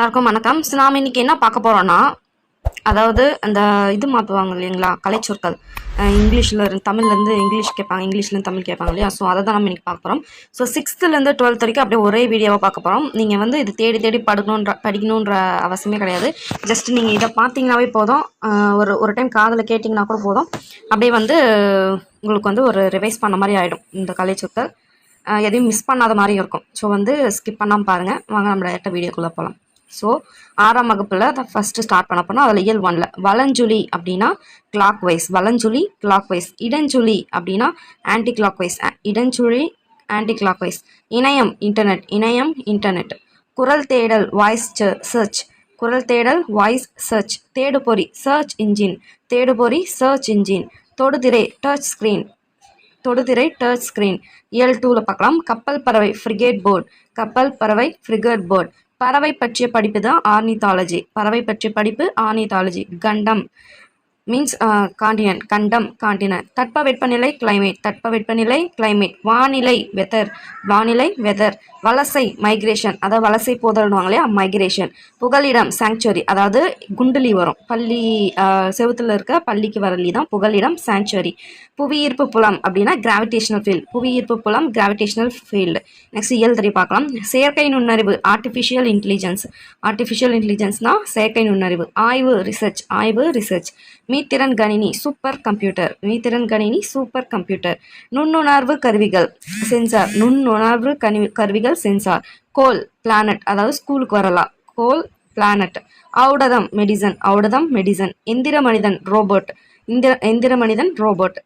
எல்லாருக்கும் வணக்கம். நாம இன்னைக்கு என்ன பார்க்க போறோம்னா, அதாவது அந்த இது மாற்றுவாங்க இல்லைங்களா, கலைச்சொற்கள். இங்கிலீஷில் தமிழ்லேருந்து இங்கிலீஷ் கேட்பாங்க, இங்கிலீஷ்லேருந்து தமிழ் கேட்பாங்க இல்லையா. ஸோ அதை தான் நம்ம இன்னைக்கு பார்க்க போகிறோம். ஸோ 6th-லேருந்து 12th வரைக்கும் அப்படியே ஒரே வீடியோவாக பார்க்க போகிறோம். நீங்கள் வந்து இது தேடி தேடி படிக்கணுன்ற அவசியமே கிடையாது. ஜஸ்ட் நீங்கள் இதை பார்த்தீங்கன்னாவே போதும். ஒரு டைம் காதில் கேட்டிங்கன்னா கூட போதும். அப்படியே வந்து உங்களுக்கு வந்து ஒரு ரிவைஸ் பண்ண மாதிரி ஆகிடும் இந்த கலைச்சொற்கள். எதையும் மிஸ் பண்ணாத மாதிரி இருக்கும். ஸோ வந்து ஸ்கிப் பண்ணாமல் பாருங்கள். வாங்க நம்ம டேரெக்டாக வீடியோக்குள்ளே போகலாம். ஸோ 6ஆம் வகுப்பில் ஃபஸ்ட்டு ஸ்டார்ட் பண்ண போனால் அதில் இயல் 1ல் வலஞ்சுழி அப்படின்னா கிளாக் வைஸ், வலஞ்சுழி கிளாக் வைஸ். இடஞ்சுழி அப்படின்னா ஆன்டி கிளாக் வைஸ், இடஞ்சுழி ஆன்டி கிளாக் வைஸ். இணையம் இன்டர்நெட், இணையம் இன்டர்நெட். குரல் தேடல் வாய்ஸ் சர்ச், குரல் தேடல் வாய்ஸ் சர்ச். தேடுபொறி சர்ச் இன்ஜின், தேடுபொறி சர்ச் இன்ஜின். தொடுதிரை டச் ஸ்க்ரீன், தொடுதிரை டச் ஸ்க்ரீன். இயல் 2ல் பார்க்கலாம். கப்பல் பறவை ஃப்ரிகேட் போர்ட், கப்பல் பறவை ஃப்ரிகேட் போர்ட். பறவை பற்றிய படிப்பு தான் ஆர்னித்தாலஜி, பறவை பற்றிய படிப்பு ஆர்னித்தாலஜி. கண்டம் மீன்ஸ் காண்டினென்ட், கண்டம் காண்டினென்ட். தட்பவெப்பநிலை கிளைமேட், தட்பவெப்பநிலை கிளைமேட். வானிலை வெதர், வானிலை வெதர். வலசை மைக்ரேஷன், அதாவது வலசை போதல்னுவாங்க இல்லையா, மைக்ரேஷன். புகலிடம் சாங்சுவரி, அதாவது குண்டுலி வரும் பள்ளி செவுத்துல இருக்க பள்ளிக்கு வரலி தான் புகலிடம் சாங்சுவரி. புவியீர்ப்பு புலம் அப்படின்னா கிராவிடேஷனல் ஃபீல்டு, புவியீர்ப்பு புலம் கிராவிடேஷனல் ஃபீல்டு. நெக்ஸ்ட் இயல் 3 பார்க்கலாம். செயற்கை நுண்ணறிவு ஆர்டிஃபிஷியல் இன்டெலிஜென்ஸ், ஆர்டிஃபிஷியல் இன்டெலிஜென்ஸ்னா செயற்கை நுண்ணறிவு. ஆய்வு ரிசர்ச், ஆய்வு ரிசர்ச். மீத்திறன் கணினி சூப்பர் கம்ப்யூட்டர், மீத்திறன் கணினி சூப்பர் கம்ப்யூட்டர். நுண்ணுணர்வு கருவிகள் சென்சார், நுண்ணுணர்வு கருவிகள் சென்சார். கோல் பிளானட், அதாவது ஸ்கூலுக்கு வரலாம், கோல் பிளானட். ஔடதம் மெடிசன், ஔடதம் மெடிசன். எந்திர மனிதன் ரோபோட், எந்திர மனிதன் ரோபோட்.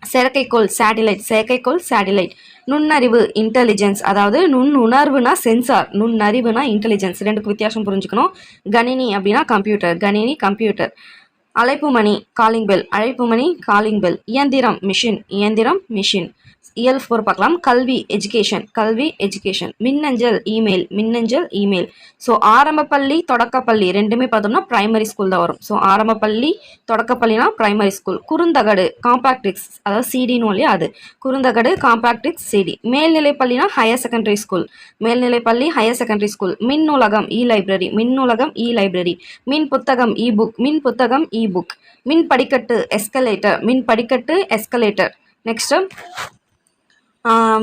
செயற்கைக்கோள் சேட்டிலைட், செயற்கைக்கோள் சேட்டிலைட். நுண்ணறிவு இன்டெலிஜென்ஸ், அதாவது நுண்ணுணர்வுனா சென்சார், நுண்ணறிவுனா இன்டெலிஜென்ஸ். ரெண்டுக்கு வித்தியாசம் புரிஞ்சுக்கணும். கணினி அப்படின்னா கம்ப்யூட்டர், கணினி கம்ப்யூட்டர். அழைப்புமணி காலிங் பெல், அழைப்புமணி காலிங் பெல். இயந்திரம் மிஷின், இயந்திரம் மிஷின். இயல் 4 பார்க்கலாம். கல்வி எஜுகேஷன், கல்வி எஜுகேஷன். மின்னஞ்சல் இமெயில், மின்னஞ்சல் இமெயில். ஸோ ஆரம்ப பள்ளி தொடக்கப்பள்ளி ரெண்டுமே பார்த்தோம்னா பிரைமரி ஸ்கூல் தான் வரும். ஸோ ஆரம்ப பள்ளி தொடக்கப்பள்ளினா பிரைமரி ஸ்கூல். குறுந்தகடு காம்பாக்டிக்ஸ், அதாவது சிடின்னு இல்லையா அது, குறுந்தகடு காம்பாக்டிக்ஸ் சிடி. மேல்நிலை பள்ளினா ஹையர் செகண்டரி ஸ்கூல், மேல்நிலை பள்ளி ஹையர் செகண்டரி ஸ்கூல். மின் நூலகம் இ லைப்ரரி, மின் நூலகம் இ லைப்ரரி. மின் புத்தகம் இ புக், மின் புத்தகம் இ புக். மின் படிக்கட்டு எஸ்கலேட்டர், மின் படிக்கட்டு எஸ்கலேட்டர். நெக்ஸ்ட்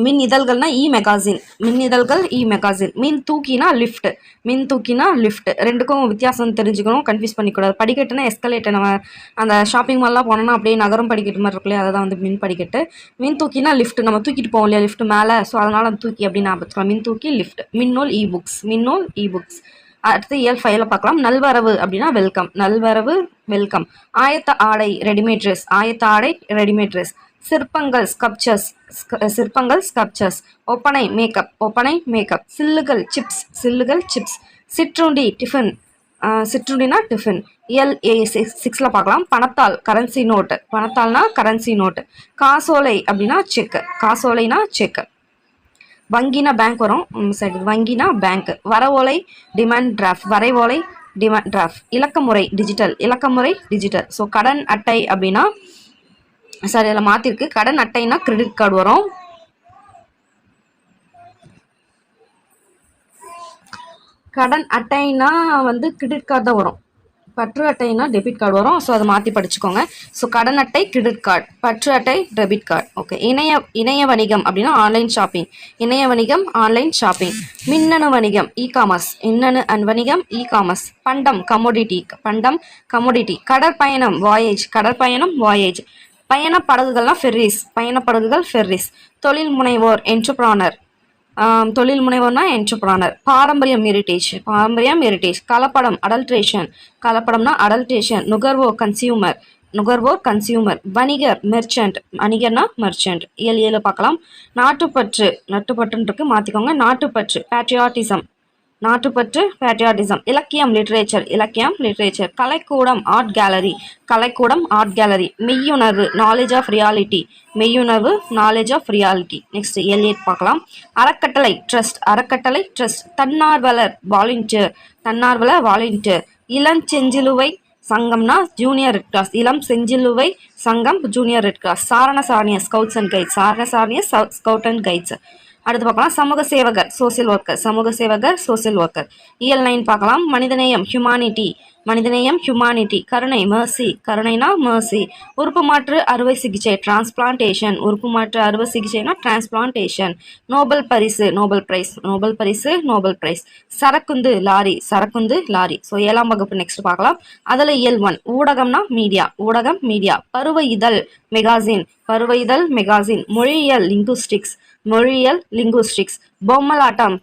மின் இதழ்கள்னா இ மெகாசின், மின் இதழ்கள் இ மெகாசின். மின் தூக்கினா லிஃப்ட், மின் தூக்கினா லிஃப்ட். ரெண்டுக்கும் வித்தியாசம் தெரிஞ்சுக்கணும், கன்ஃபியூஸ் பண்ணிக்கூடாது. படிக்கட்டுனா எஸ்கலேட்டர், நம்ம அந்த ஷாப்பிங் மால்லாம் போனோம்னா அப்படியே நகரம் படிக்கட்டு மாதிரி இருக்குல்லையா, அதை தான் வந்து மின் படிக்கட்டு. மின் தூக்கினா லிஃப்ட், நம்ம தூக்கிட்டு போவோம் இல்லையா லிஃப்ட் மேலே, ஸோ அதனால் அந்த தூக்கி அப்படின்னு ஞாபகம். மின் தூக்கி லிஃப்ட். மின்னூல் இ புக்ஸ், மின்னூல் இ புக்ஸ். அடுத்து இயல் 5ல் பார்க்கலாம். நல்வரவு அப்படின்னா வெல்கம், நல்வரவு வெல்கம். ஆயத்த ஆடை ரெடிமேட் ட்ரெஸ், ஆயத்த ஆடை ரெடிமேட் ட்ரெஸ். சிற்பங்கள் ஸ்கல்ப்சர்ஸ், சிற்பங்கள் ஸ்கல்ப்சர்ஸ். ஒப்பனை மேக்கப், ஒப்பனை மேக்கப். சில்லுகள் சிப்ஸ், சில்லுகள் சிப்ஸ். சிற்றுண்டி டிஃபன், சிற்றுண்டினா டிஃபன். இயல் 6ல் பார்க்கலாம். பணத்தால் கரன்சி நோட்டு, பணத்தால்னா கரன்சி நோட்டு. காசோலை அப்படின்னா செக், காசோலைனா செக். வங்கினா பேங்க் வரும் சைடு, வங்கினா பேங்க். வரவோலை டிமாண்ட் டிராஃப்ட், வரைவோலை டிமாண்ட் டிராஃப்ட். இலக்கமுறை டிஜிட்டல், இலக்கமுறை டிஜிட்டல். ஸோ கடன் அட்டை அப்படின்னா சரி அதில் மாற்றிருக்கு. கடன் அட்டைனா கிரெடிட் கார்டு வரும். கடன் அட்டைனா வந்து கிரெடிட் கார்டு தான் வரும். பற்று அட்டைனா டெபிட் கார்டு வரும். ஸோ அதை மாற்றி படிச்சுக்கோங்க. ஸோ கடன் அட்டை கிரெடிட் கார்டு, பற்று அட்டை டெபிட் கார்டு. ஓகே. இணைய வணிகம் அப்படின்னா ஆன்லைன் ஷாப்பிங், இணைய வணிகம் ஆன்லைன் ஷாப்பிங். மின்னணு வணிகம் இ காமர்ஸ், மின்னணு வணிகம் இ காமர்ஸ். பண்டம் கமோடிட்டி, பண்டம் கமோடிட்டி. கடற்பயணம் வாயேஜ், கடற்பயணம் வாயேஜ். பயண படகுகள்னா ஃபெர்ரிஸ், பயண படகுகள் ஃபெர்ரிஸ். தொழில் முனைவோர் என்டர்பிரானர், தொழில் முனைவோர்னா என்டர்பிரானர். பாரம்பரியம் ஹெரிட்டேஜ், பாரம்பரியம் ஹெரிட்டேஜ். கலப்படம் அடல்ட்ரேஷன், கலப்படம்னா அடல்ட்ரேஷன். நுகர்வோர் கன்சியூமர், நுகர்வோர் கன்சியூமர். வணிகர் மெர்ச்சன்ட், வணிகர்னா மெர்ச்சன்ட். இயல் 7 பார்க்கலாம். நாட்டுப்பற்று, நட்டுப்பற்றுன்றிருக்கு மாற்றிக்கோங்க. நாட்டுப்பற்று பேட்ரியாட்டிசம், நாட்டுப்பற்று பேட்ரியாட்டிசம். இலக்கியம் லிட்ரேச்சர், இலக்கியம் லிட்ரேச்சர். கலைக்கூடம் ஆர்ட் கேலரி, கலைக்கூடம் ஆர்ட் கேலரி. மெய்யுணர்வு நாலேஜ் ஆஃப் ரியாலிட்டி, மெய்யுணர்வு நாலேஜ் ஆஃப் ரியாலிட்டி. நெக்ஸ்ட் இயல் 8 பார்க்கலாம். அறக்கட்டளை ட்ரஸ்ட், அறக்கட்டளை ட்ரஸ்ட். தன்னார்வலர் வாலண்டியர், தன்னார்வலர் வாலண்டியர். இளஞ்செஞ்சிலுவை சங்கம்னா ஜூனியர் ரெட் கிராஸ், இளம் செஞ்சிலுவை சங்கம் ஜூனியர் ரெட் கிராஸ். சாரண சாரணிய ஸ்கவுட்ஸ் அண்ட் கைட்ஸ், சாரண சாரணிய ஸ்கவுட் அண்ட் கைட்ஸ். அடுத்து பார்க்கலாம் சமூக சேவகர் சோசியல் ஒர்க்கர், சமூக சேவகர் சோசியல் ஒர்க்கர். இயல் 9 பார்க்கலாம். மனிதநேயம் ஹியூமானிட்டி, மனிதநேயம் ஹியூமானிட்டி. கருணை மர்சி, கருணைனா மர்சி. உறுப்பு மாற்று அறுவை சிகிச்சை டிரான்ஸ்பிளான்டேஷன், உறுப்பு மாற்று அறுவை சிகிச்சைனா டிரான்ஸ்பிளான்டேஷன். நோபல் பரிசு நோபல் பிரைஸ், நோபல் பரிசு நோபல் பிரைஸ். சரக்குந்து லாரி, சரக்குந்து லாரி. ஸோ 7ஆம் வகுப்பு நெக்ஸ்ட் பார்க்கலாம். அதில் இயல் 1 ஊடகம்னா மீடியா, ஊடகம் மீடியா. பருவ இதழ் மெகாசின், பருவ இதழ் மெகாசின். மொழியியல் லிங்குஸ்டிக்ஸ், மொழியியல் லிங்குஸ்டிக்ஸ். பொம்மலாட்டம்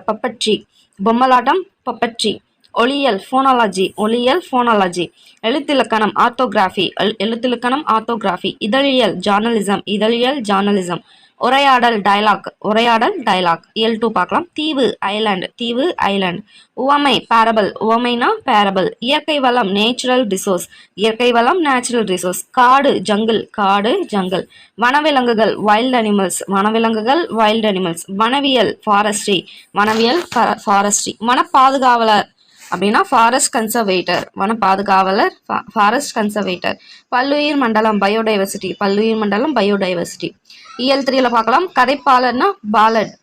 பப்பட்ரி, பொம்மலாட்டம் பப்பட்ரி. ஒளியியல் ஃபோனாலஜி, ஒளியியல் ஃபோனாலஜி. எழுத்திலக்கணம் ஆர்த்தோகிராஃபி, எழுத்திலக்கணம் ஆர்த்தோகிராஃபி. இதழியல் ஜார்னலிசம், இதழியல் ஜார்னலிசம். உரையாடல் டயலாக், உரையாடல் டயலாக். இயல் 2 பார்க்கலாம். தீவு ஐலாண்ட், தீவு ஐலாண்ட். உவமை பேரபிள், உவமைனா பேரபிள். இயற்கை வளம் நேச்சுரல் ரிசோர்ஸ், இயற்கை வளம் நேச்சுரல் ரிசோர்ஸ். காடு ஜங்கிள், காடு ஜங்கிள். வனவிலங்குகள் வைல்ட் அனிமல்ஸ், வனவிலங்குகள் வைல்ட் அனிமல்ஸ். வனவியல் ஃபாரஸ்ட்ரி, வனவியல் ஃபாரஸ்ட்ரி. வன பாதுகாவலர் அப்படின்னா ஃபாரஸ்ட் கன்சர்வேட்டர், வன பாதுகாவலர் ஃபாரஸ்ட் கன்சர்வேட்டர். பல்லுயிர் மண்டலம் பயோடைவர்சிட்டி, பல்லுயிர் மண்டலம் பயோடைவர்சிட்டி. இயல் 3ல பார்க்கலாம். கதைப்பாளர்னா பாலட்,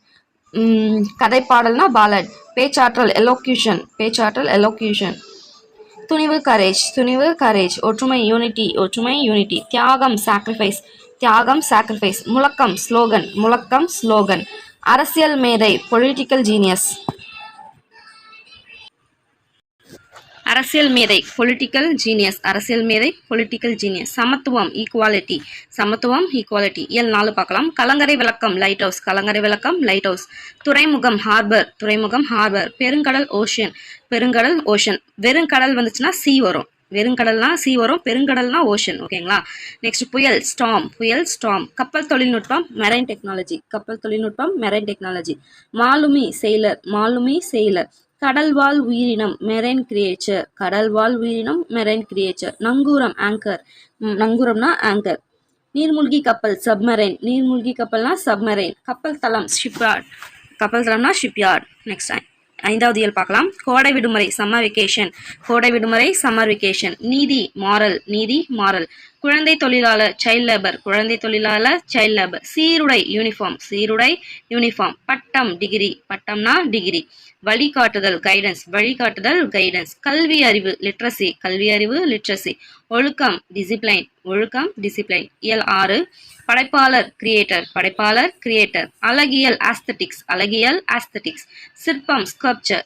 கதைப்பாடல்னா பாலட். பேச்சாற்றல் எலோக்யூஷன், பேச்சாற்றல் எலோக்யூஷன். துணிவு கரேஜ், துணிவு கரேஜ். ஒற்றுமை யூனிட்டி, ஒற்றுமை யூனிட்டி. தியாகம் சாக்ரிஃபைஸ், தியாகம் சாக்ரிஃபைஸ். முழக்கம் ஸ்லோகன், முழக்கம் ஸ்லோகன். அரசியல் மேதை பொலிட்டிக்கல் ஜீனியஸ், அரசியல் மேதை பொலிட்டிக்கல் ஜீனியஸ், அரசியல் மேதை பொலிட்டிக்கல் ஜீனியஸ். சமத்துவம் ஈக்குவாலிட்டி, சமத்துவம் ஈக்குவாலிட்டி. இயல் 4 பார்க்கலாம். கலங்கரை விளக்கம் லைட் ஹவுஸ், கலங்கரை விளக்கம் லைட் ஹவுஸ். துறைமுகம் ஹார்பர், துறைமுகம் ஹார்பர். பெருங்கடல் ஓஷன், பெருங்கடல் ஓஷன். வெறும் கடல் வந்துச்சுன்னா சி வரும், வெறுங்கடல்னா சி வரும், பெருங்கடல்னா ஓஷன். ஓகேங்களா. நெக்ஸ்ட் புயல் ஸ்டார்ம், புயல் ஸ்டார்ம். கப்பல் தொழில்நுட்பம் மெரைன் டெக்னாலஜி, கப்பல் தொழில்நுட்பம் மெரைன் டெக்னாலஜி. மாலுமி செயலர், மாலுமி செயலர். கடல்வாழ் உயிரினம் மெரைன் கிரியேச்சர், கடல்வாழ் உயிரினம் மெரைன் கிரியேச்சர். நங்கூரம் ஆங்கர், நங்கூரம்னா ஆங்கர். நீர்மூழ்கி கப்பல் சப்மரைன், நீர்மூழ்கி கப்பல்னா சப்மரைன். கப்பல் தளம் ஷிப்யார்ட், கப்பல் தளம்னா ஷிப்யார்ட். நெக்ஸ்ட் 5வது இயல் பார்க்கலாம். கோடை விடுமுறை சம்மர் வெக்கேஷன், கோடை விடுமுறை சம்மர் வெக்கேஷன். நீதி மாரல், நீதி மாரல். குழந்தை தொழிலாளர் சைல்ட் லேபர், குழந்தை தொழிலாளர் சைல்ட் லேபர். சீருடை யூனிஃபார்ம், சீருடை யூனிஃபார்ம். பட்டம் டிகிரி, பட்டம்னா டிகிரி. வழிகாட்டுதல் கைடன்ஸ், வழிகாட்டுதல் கைடன்ஸ். கல்வி அறிவு லிட்ரஸி, கல்வி அறிவு லிட்ரஸி. ஒழுக்கம் டிசிப்ளைன், ஒழுக்கம் டிசிப்ளைன். இயல் 6 படைப்பாளர் கிரியேட்டர், படைப்பாளர் கிரியேட்டர். அழகியல் ஆஸ்தட்டிக்ஸ், அழகியல் ஆஸ்தட்டிக்ஸ். சிற்பம் ஸ்கல்ப்சர்,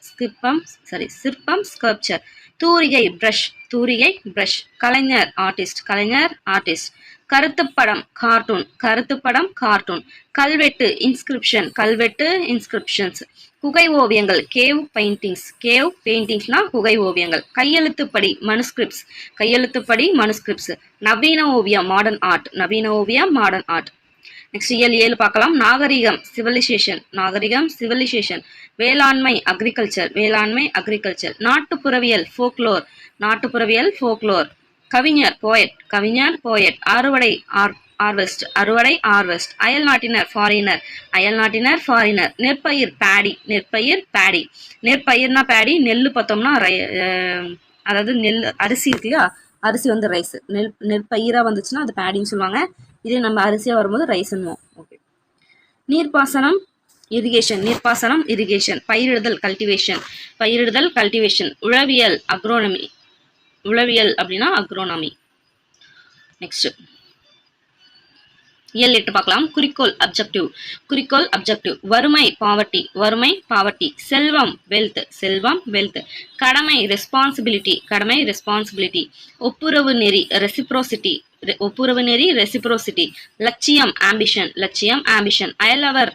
சிற்பம் ஸ்கல்ப்சர். தூரிகை பிரஷ், தூரிகை பிரஷ். கலைஞர் ஆர்டிஸ்ட், கலைஞர் ஆர்டிஸ்ட். கருத்துப்படம் கார்ட்டூன், கருத்துப்படம் கார்ட்டூன். கல்வெட்டு இன்ஸ்கிரிப்ஷன், கல்வெட்டு இன்ஸ்கிரிப்ஷன்ஸ். குகை ஓவியங்கள் கேவ் பெயிண்டிங்ஸ், கேவ் பெயிண்டிங்ஸ்னா குகை ஓவியங்கள். கையெழுத்துப்படி மனுஸ்கிரிப்ட்ஸ், கையெழுத்துப்படி மனுஸ்கிரிப்ட்ஸ். நவீன ஓவியம் மாடர்ன் ஆர்ட், நவீன ஓவியம் மாடர்ன் ஆர்ட். நெக்ஸ்ட் இயல் 7 பார்க்கலாம். நாகரிகம் சிவிலைசேஷன், நாகரிகம் சிவிலைசேஷன். வேளாண்மை அக்ரிகல்ச்சர், வேளாண்மை அக்ரிகல்ச்சர். நாட்டுப்புறவியல் ஃபோக்லோர், நாட்டுப்புறவியல் ஃபோக்லோர். கவிஞர் போயட், கவிஞர் போயட். அறுவடை ஆர்வெஸ்ட், அறுவடை ஆர்வெஸ்ட். அயல் நாட்டினர் ஃபாரினர், அயல் நாட்டினர் ஃபாரினர். நெற்பயிர் பேடி, நெற்பயிர் பேடி. நெற்பயிர்னா பேடி, நெல் பார்த்தோம்னா அதாவது நெல் அரிசி இருக்கு இல்லையா, அரிசி வந்து ரைஸ். நெற்பயிராக வந்துச்சுன்னா அது பேடின்னு சொல்லுவாங்க. இதே நம்ம அரிசியாக வரும்போது ரைஸ்ன்னுவோம். ஓகே. நீர்ப்பாசனம் இரிகேஷன், நீர்ப்பாசனம் இரிகேஷன். பயிரிடுதல் கல்டிவேஷன், பயிரிடுதல் கல்டிவேஷன். உழவியல் அக்ரோனமி, உளவியல் அப்படின்னா அக்ரோனமி. நெக்ஸ்ட் இயல் 8 பார்க்கலாம். குறிக்கோள் அப்ஜெக்டிவ், குறிக்கோள் அப்ஜெக்டிவ். வறுமை பாவர்ட்டி, வறுமை பாவர்ட்டி. செல்வம் வெல்த், செல்வம் வெல்த். கடமை ரெஸ்பான்சிபிலிட்டி, கடமை ரெஸ்பான்சிபிலிட்டி. ஒப்புரவு நெறி ரெசிப்ரோசிட்டி, ஒப்புரவு நெறி ரெசிப்ரோசிட்டி. லட்சியம் ஆம்பிஷன், லட்சியம் ஆம்பிஷன். அயலவர்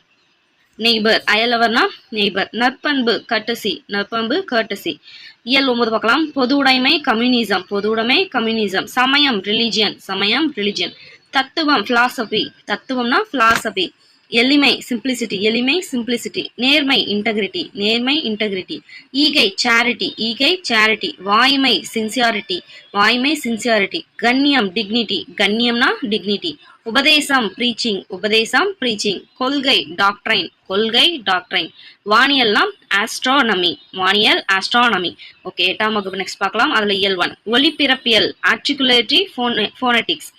நெய்பர், அயலவர்னா நெய்பர். நற்பண்பு கர்ட்டசி, நற்பண்பு கர்ட்டசி. இயல் 9 பார்க்கலாம். பொது உடைமை கம்யூனிசம், பொது உடைமை கம்யூனிசம். சமயம் ரிலிஜியன், சமயம் ரிலிஜியன். தத்துவம் பிலாசபி, தத்துவம்னா பிலாசபி. எளிமை சிம்பிளிசிட்டி, எளிமை சிம்பிளிசிட்டி. நேர்மை இன்டெகிரிட்டி, நேர்மை இன்டெகிரிட்டி. ஈகை சேரிட்டி, ஈகை சேரிட்டி. வாய்மை சின்சியாரிட்டி, வாய்மை சின்சியாரிட்டி. கண்ணியம் டிக்னிட்டி, கண்ணியம்னா டிக்னிட்டி. உபதேசம் ப்ரீச்சிங், உபதேசம் ப்ரீச்சிங். கொள்கை டாக்ட்ரைன், கொள்கை டாக்ட்ரைன். வானியல்லாம் ஆஸ்ட்ரானமி, வானியல் ஆஸ்ட்ரானமி. ஓகே, 8ஆம் வகுப்பு நெக்ஸ்ட் பார்க்கலாம். அதில் இயல் 1 ஒலிபிறப்பியல் ஆர்டிகுலேட்டரி ஃபோனடிக்ஸ்.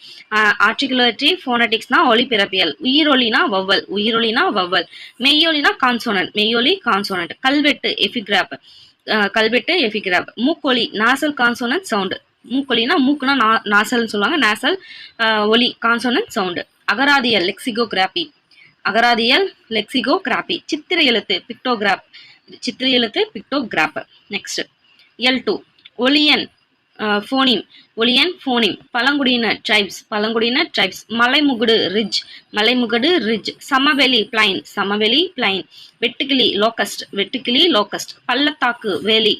ஆர்டிகுலேட்டரி ஃபோனடிக்ஸ்னா ஒலிபிறப்பியல். உயிரொலினா வவ்வல், உயிரொலினா வவ்வல். மெய்யொலினா கான்சோனன்ட், மெய்யொலி கான்சோனன்ட். கல்வெட்டு எபிகிராப், கல்வெட்டு எபிகிராப். மூக்கொலி நாசல் கான்சோனன்ட் சவுண்டு, மூக்கொலினா மூக்குனா நாசல்னு சொல்லுவாங்க, நாசல் ஒலி கான்சோனன்ட் சவுண்டு. அகராதியல் லெக்சிகோகிராபி, அகராதியல் லெக்சிகோகிராபி. சித்திர எழுத்து பிக்டோகிராப், சித்திர எழுத்து பிக்டோகிராப். நெக்ஸ்ட் இயல் 2 ஒலியன் ஃபோனிம், ஒலியன் ஃபோனிம். பழங்குடியினர் ட்ரைப்ஸ், பழங்குடியினர் ட்ரைப்ஸ். மலைமுகுடு ரிட்ஜ், மலைமுகடு ரிட்ஜ். சமவெளி பிளைன், சமவெளி பிளைன். வெட்டுக்கிளி லோக்கஸ்ட், வெட்டுக்கிளி லோக்கஸ்ட். பள்ளத்தாக்கு வேலி,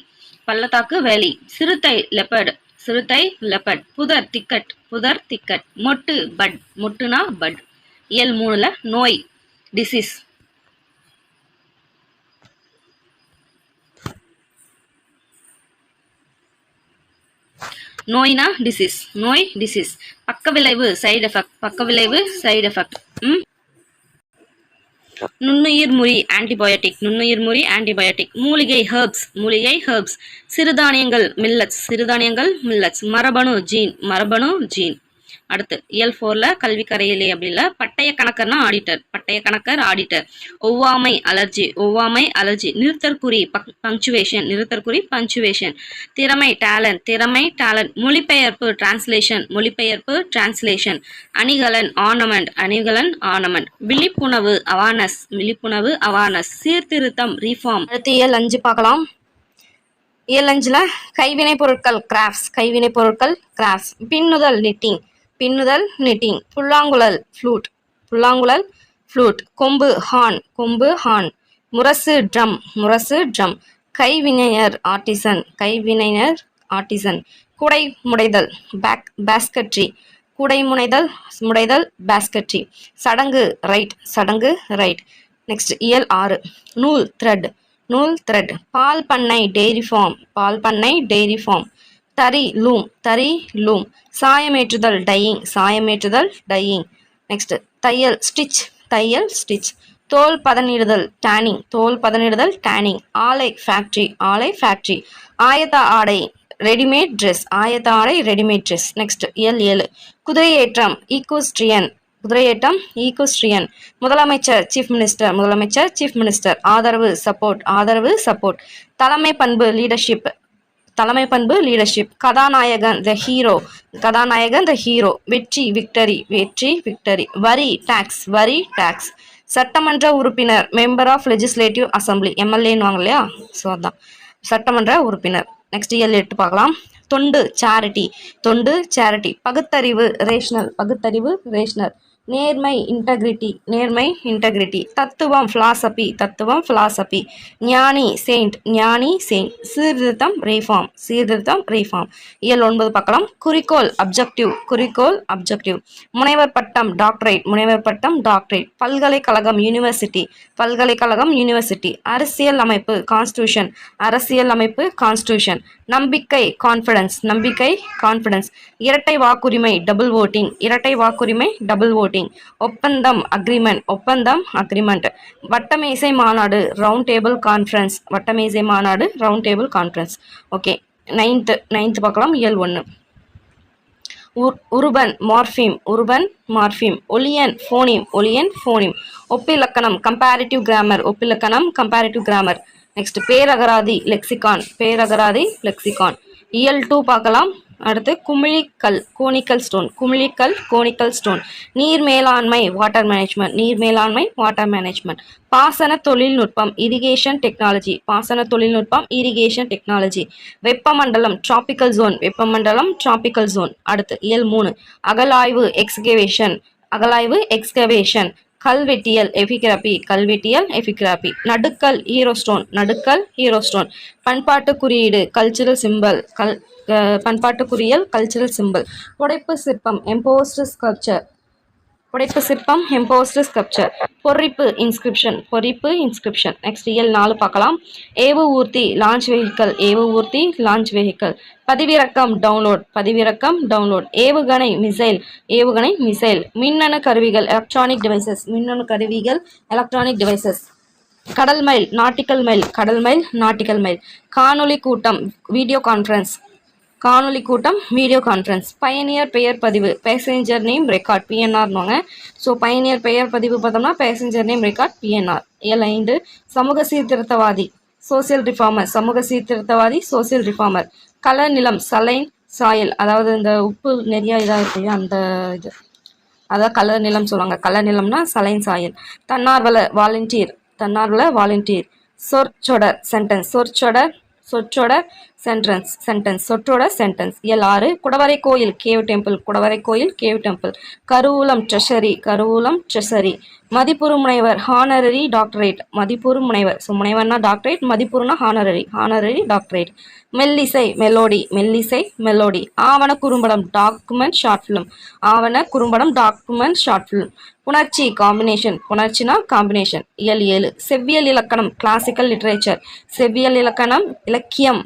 பள்ளத்தாக்கு வேலி. சிறுத்தை லெப்பர்டு, சிறுத்தை லெப்பர்ட். புதர் திக்கட், புதர் திக்கட். மொட்டு பட், மொட்டுனா பட். இயல் 3ல நோய் டிசீஸ், நோய்னா டிசீஸ், நோய் டிசீஸ். பக்க விளைவு சைடு எஃபெக்ட், பக்க விளைவு சைடு எஃபெக்ட். நுண்ணுயிர் முறி ஆன்டிபயோட்டிக், நுண்ணுயிர் முறி ஆன்டிபயோட்டிக். மூலிகை ஹெர்ப்ஸ், மூலிகை ஹெர்ப்ஸ். சிறுதானியங்கள் மில்லட்ஸ், சிறுதானியங்கள் மில்லட்ஸ். மரபணு ஜீன், மரபணு ஜீன். அடுத்து இயல் 4ல கல்வி கரையிலே அப்படி இல்லை. பட்டய கணக்கர்னா ஆடிட்டர், பட்டய கணக்கர் ஆடிட்டர். ஒவ்வாமை அலர்ஜி, ஒவ்வாமை அலர்ஜி. நிறுத்தற்குறி பங்க்சுவேஷன், நிறுத்தற்குறி பங்க்சுவேஷன். திறமை டேலண்ட், திறமை டேலண்ட். மொழிபெயர்ப்பு டிரான்ஸ்லேஷன், மொழிபெயர்ப்பு டிரான்ஸ்லேஷன். அணிகலன் ஆர்னமெண்ட், அணிகலன் ஆர்னமெண்ட். விழிப்புணர்வு அவார்னஸ், விழிப்புணர்வு அவார்னஸ். சீர்திருத்தம் ரீஃபார்ம். அடுத்து இயல் 5 பார்க்கலாம். இயல் 5ல கைவினை பொருட்கள் கிராஃப்ட்ஸ், கைவினை பொருட்கள் கிராஃப்ட்ஸ். பின்னுதல் நிட்டிங், பின்னுதல் நிட்டிங். புல்லாங்குழல் ஃப்ளூட், புல்லாங்குழல் ஃப்ளூட். கொம்பு ஹார்ன், கொம்பு ஹார்ன். முரசு ட்ரம், முரசு ட்ரம். கைவினைஞர் ஆர்டிசன், கைவினைஞர் ஆர்டிசன். குடை முடைதல் பாஸ்கட்ரி, குடை முனைதல் முடைதல் பாஸ்கட்ரி. சடங்கு ரைட், சடங்கு ரைட். நெக்ஸ்ட் இயல் 6 நூல் த்ரெட், நூல் த்ரெட். பால் பண்ணை டெய்ரி ஃபார்ம், பால் பண்ணை டெய்ரி ஃபார்ம். தறி லூம், தறி லூம். சாயமேற்றுதல் டையிங், சாயமேற்றுதல் டையிங். நெக்ஸ்ட் தையல் ஸ்டிச், தையல் ஸ்டிச். தோல் பதனிடுதல் டேனிங், தோல் பதனிடுதல் டேனிங். ஆலை ஃபேக்ட்ரி, ஆலை ஃபேக்ட்ரி. ஆயத்த ஆடை ரெடிமேட் ட்ரெஸ், ஆயத்த ஆடை ரெடிமேட் ட்ரெஸ். நெக்ஸ்ட் இயல் 7 குதிரையேற்றம் ஈக்வஸ்ட்ரியன், குதிரையேற்றம் ஈக்வஸ்ட்ரியன். முதலமைச்சர் சீஃப் மினிஸ்டர், முதலமைச்சர் சீஃப் மினிஸ்டர். ஆதரவு சப்போர்ட், ஆதரவு சப்போர்ட். தலைமை பண்பு லீடர்ஷிப், தலைமை பண்பு லீடர்ஷிப். கதாநாயகன் த ஹீரோ, கதாநாயகன் த ஹீரோ. வெற்றி விக்டரி, வெற்றி விக்டரி. வரி டாக்ஸ், வரி டாக்ஸ். சட்டமன்ற உறுப்பினர் மெம்பர் ஆஃப் லெஜிஸ்லேட்டிவ் அசம்பிளி, எம்எல்ஏன்னு இல்லையா, ஸோ அதான் சட்டமன்ற உறுப்பினர். நெக்ஸ்ட் இயல் 8 பார்க்கலாம். தொண்டு சேரிட்டி, தொண்டு சேரிட்டி. பகுத்தறிவு ரேஷனல், பகுத்தறிவு ரேஷனல். நேர்மை இன்டெகிரிட்டி, நேர்மை இன்டெகிரிட்டி. தத்துவம் பிலாசபி, தத்துவம் பிலாசபி. ஞானி செயின்ட், ஞானி செயின்ட். சீர்திருத்தம் ரீஃபார்ம், சீர்திருத்தம் ரீஃபார்ம். இயல் 9 பார்க்கலாம். குறிக்கோள் அப்ஜெக்டிவ், குறிக்கோள் அப்ஜெக்டிவ். முனைவர் பட்டம் டாக்டரேட், முனைவர் பட்டம் டாக்டரேட். பல்கலைக்கழகம் யூனிவர்சிட்டி, பல்கலைக்கழகம் யூனிவர்சிட்டி. அரசியல் அமைப்பு கான்ஸ்டியூஷன், அரசியல் அமைப்பு கான்ஸ்டியூஷன். நம்பிக்கை கான்ஃபிடன்ஸ், நம்பிக்கை கான்ஃபிடன்ஸ். இரட்டை வாக்குரிமை டபுள் ஓட்டிங், இரட்டை வாக்குரிமை டபுள் ஓட்டிங். ஒப்பந்தம் அக்ரிமெண்ட், ஒப்பந்தம் அக்ரிமெண்ட். வட்டமேசை மாநாடு ரவுண்ட் டேபிள் கான்ஃபரன்ஸ், வட்டமேசை மாநாடு round table conference. Okay, 9th பார்க்கலாம். இயல் 1 உருபன் மார்ஃபிம், உருபன் மார்ஃபிம். ஒலியன் ஃபோனிம், ஒலியன் ஃபோனிம். ஒப்பிலக்கணம் கம்பேரிட்டிவ் கிராமர், ஒப்பிலக்கணம் கம்பேரிட்டிவ் கிராமர். நெக்ஸ்ட் பேரகராதி லெக்சிகான், பேரகராதி லெக்சிகான். இயல் 2 பார்க்கலாம். அடுத்து குமிழிக்கல் கோனிக்கல் ஸ்டோன், குமிழிக்கல் கோனிக்கல் ஸ்டோன். நீர் மேலாண்மை வாட்டர் மேனேஜ்மெண்ட், நீர் மேலாண்மை வாட்டர் மேனேஜ்மெண்ட். பாசன தொழில்நுட்பம் இரிகேஷன் டெக்னாலஜி, பாசன தொழில்நுட்பம் இரிகேஷன் டெக்னாலஜி. வெப்பமண்டலம் டிராபிக்கல் ஜோன், வெப்பமண்டலம் டிராபிக்கல் ஜோன். அடுத்து இயல் 3 அகலாய்வு எக்ஸ்கவேஷன், அகலாய்வு எக்ஸ்கவேஷன். கல்வெட்டியல் எபிகிராபி, கல்வெட்டியல் எபிகிராபி. நடுக்கல் ஹீரோஸ்டோன், நடுக்கல் ஹீரோஸ்டோன். பண்பாட்டு குறியீடு கல்ச்சுரல் சிம்பல், பண்பாட்டு குறியல் கல்ச்சுரல் சிம்பல். புடைப்பு சிற்பம் எம்போஸ்டு ஸ்கல்ப்சர், புடைப்பு சிற்பம் எம்போஸ்டு ஸ்கல்ப்சர். பொறிப்பு இன்ஸ்கிரிப்ஷன், பொறிப்பு இன்ஸ்கிரிப்ஷன். நெக்ஸ்ட் இயல் 4 பார்க்கலாம். ஏவு ஊர்தி லான்ச் வெஹிக்கல், ஏவு ஊர்தி லான்ச் வெஹிக்கல். பதிவிறக்கம் டவுன்லோட், பதிவிறக்கம் டவுன்லோட். ஏவுகணை மிசைல், ஏவுகணை மிசைல். மின்னணு கருவிகள் எலக்ட்ரானிக் டிவைசஸ், மின்னணு கருவிகள் எலக்ட்ரானிக் டிவைசஸ். கடல் மைல் நாட்டிக்கல் மைல், கடல் மைல் நாட்டிக்கல் மைல். காணொளி கூட்டம் வீடியோ கான்ஃபரன்ஸ், காணொளி கூட்டம் வீடியோ கான்ஃபரன்ஸ். பயணியர் பெயர் பதிவு பேசஞ்சர் நேம் ரெக்கார்ட் பிஎன்ஆர்னுவாங்க. ஸோ பயணியர் பெயர் பதிவு பார்த்தோம்னா பேசஞ்சர் நேம் ரெக்கார்ட் பிஎன்ஆர். ஏழு 5 சமூக சீர்திருத்தவாதி சோசியல் ரிஃபார்மர், சமூக சீர்திருத்தவாதி சோசியல் ரிஃபார்மர். கலர் நிலம் சலைன் சாயல், அதாவது இந்த உப்பு நிறைய இதாக இருக்கு இல்லையா அந்த இது, அதான் கலர் நிலம் சொல்லுவாங்க. கலர் நிலம்னா சலைன் சாயல். தன்னார்வலர் வாலண்டியர், தன்னார்வலர் வாலண்டியர். சொற்சொடர் சென்டென்ஸ், சொற்சொடர் சொற்றொடர் சென்டென்ஸ், சென்டென்ஸ் சொற்றொடர் சென்டென்ஸ். இயல் 6 குடவரை கோயில் கேவ் டெம்பிள், குடவரை கோயில் கேவ் டெம்பிள். கருவூலம் ட்ரெஷரி, கருவூலம் ட்ரெஷரி. மதிப்புறு முனைவர் ஹானரரி டாக்டரேட், மதிப்புறு முனைவர். ஸோ முனைவர்னா டாக்டரேட், மதிப்புறுனா ஹானரரி, ஹானரரி டாக்டரேட். மெல்லிசை மெலோடி, மெல்லிசை மெலோடி. ஆவண குறும்படம் டாக்குமெண்ட் ஷார்ட் ஃபிலிம், ஆவண குறும்படம் டாக்குமெண்ட் ஷார்ட் ஃபிலிம். புணர்ச்சி காம்பினேஷன், புணர்ச்சினா காம்பினேஷன். இயல் 7 செவ்வியல் இலக்கணம் கிளாசிக்கல் லிட்ரேச்சர், செவ்வியல் இலக்கணம் இலக்கியம்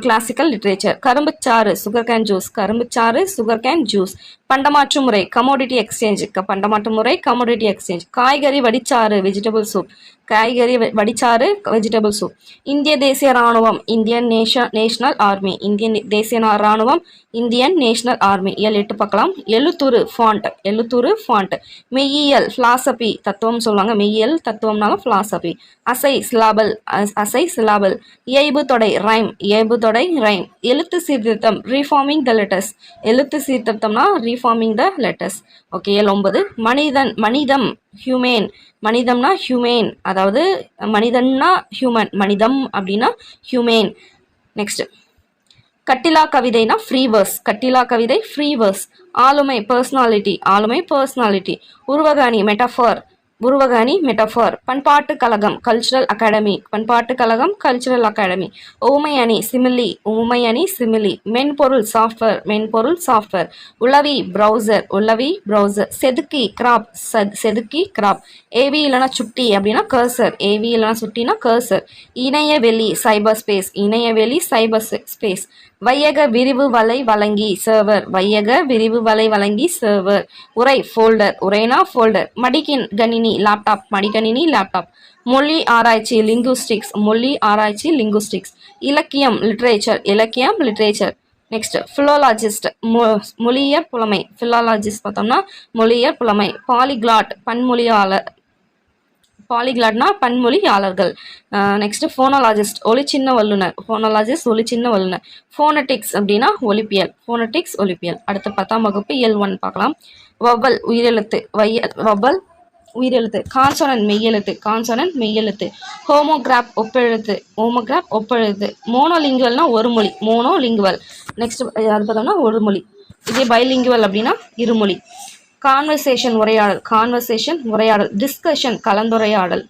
கிளாசிக்கல் லிட்ரேச்சர். கரும்புச்சாறு சுகர் கேன் ஜூஸ், கரும்புச்சாறு சுகர் கேன் ஜூஸ். பண்டமாற்று முறை கமோடிட்டி எக்ஸ்சேஞ்ச், பண்டமாற்று முறை கமோடிட்டி எக்ஸ்சேஞ்ச். காய்கறி வடிச்சாறு வெஜிடபிள் சூப், காய்கறி வடிச்சாறு வெஜிடபிள் சூப். இந்திய தேசிய இராணுவம் இந்தியன் நேஷனல் ஆர்மி, இந்தியன் தேசிய இராணுவம் இந்தியன் நேஷனல் ஆர்மி. இயல் 8 பார்க்கலாம். எழுத்துரு ஃபாண்ட், எழுத்துரு ஃபாண்ட். மெய்யியல் பிலாசபி தத்துவம் சொல்லுவாங்க, மெய்யியல் தத்துவம்னாலும் பிலாசபி. அசை சிலாபல், அசை சிலாபல். இயைபு தொடை ரைம், இயைபு தொடை ரைம். எழுத்து சீர்திருத்தம் ரீஃபார்மிங் த லெட்டர்ஸ், எழுத்து சீர்திருத்தம்னா ரீஃபார்மிங் த லெட்டர்ஸ். ஓகே. இயல் 9 மனிதன் மனிதம் ஹியூமேன், மனிதம்னா ஹியூமேன், அதாவது மனிதன்னா ஹியூமன், மனிதம் அப்படின்னா ஹியூமேன். நெக்ஸ்ட் கட்டிலா கவிதைனா ஃப்ரீ வேர்ஸ், கட்டிலா கவிதை ஃப்ரீ வேர்ஸ். ஆளுமை பர்சனாலிட்டி, ஆளுமை பர்சனாலிட்டி. உருவகாணி மெட்டஃபர், உருவகாணி மெட்டஃபர். பண்பாட்டு கழகம் கல்ச்சுரல் அகாடமி, பண்பாட்டு கழகம் கல்ச்சுரல் அகாடமி. ஊமை அணி சிமிலி, ஊமை அணி சிமிலி. மென்பொருள் சாஃப்ட்வேர், மென்பொருள் சாஃப்ட்வேர். உளவி ப்ரௌசர், உளவி ப்ரௌசர். செதுக்கி கிராப், செதுக்கி கிராப். ஏவி இல்லைனா சுட்டி அப்படின்னா கர்சர், ஏவி இல்லைனா சுட்டினா கர்சர். இணையவெளி சைபர் ஸ்பேஸ், இணையவெளி சைபர் ஸ்பேஸ். வையக விரிவு வலை வழங்கி சர்வர், வையக விரிவு வலை வழங்கி சர்வர். உரை ஃபோல்டர், உரைனா ஃபோல்டர். மடிக்கின் கணினி லேப்டாப், மடிக்கணினி லேப்டாப். மொழி ஆராய்ச்சி லிங்குஸ்டிக்ஸ், மொழி ஆராய்ச்சி லிங்குஸ்டிக்ஸ். இலக்கியம் லிட்ரேச்சர், இலக்கியம் லிட்ரேச்சர். நெக்ஸ்ட் ஃபிலோலாஜிஸ்ட் மொழியர் புலமை, ஃபிலோலாஜிஸ்ட் பார்த்தோம்னா மொழியர் புலமை. பாலிகிளாட் பன்மொழியாளர், பாலிகிளாட்னா பன்மொழியாளர்கள். நெக்ஸ்ட் ஃபோனோலாஜிஸ்ட் ஒலிச்சின்ன வல்லுனர், ஃபோனோலாஜிஸ்ட் ஒலிச்சின்ன வல்லுனர். ஃபோனட்டிக்ஸ் அப்படின்னா ஒலிப்பியல், ஃபோனட்டிக்ஸ் ஒலிப்பியல். அடுத்து 10ஆம் வகுப்பு இயல் 1 பார்க்கலாம். வவ்வல் உயிரெழுத்து, வவ்வல் உயிரெழுத்து. கான்சோனன்ட் மெய்யெழுத்து, கான்சோனன்ட் மெய்யெழுத்து. ஹோமோகிராப் ஒப்பெழுத்து, ஹோமோகிராப் ஒப்பெழுத்து. மோனோலிங்குவல்னா ஒரு மொழி, மோனோலிங்குவல். நெக்ஸ்ட் அது பார்த்தோம்னா ஒரு மொழி. இதே பைலிங்குவல் அப்படின்னா இருமொழி. கான்வர்சேஷன் உரையாடல், கான்வர்சேஷன் உரையாடல். டிஸ்கஷன் கலந்துரையாடல்,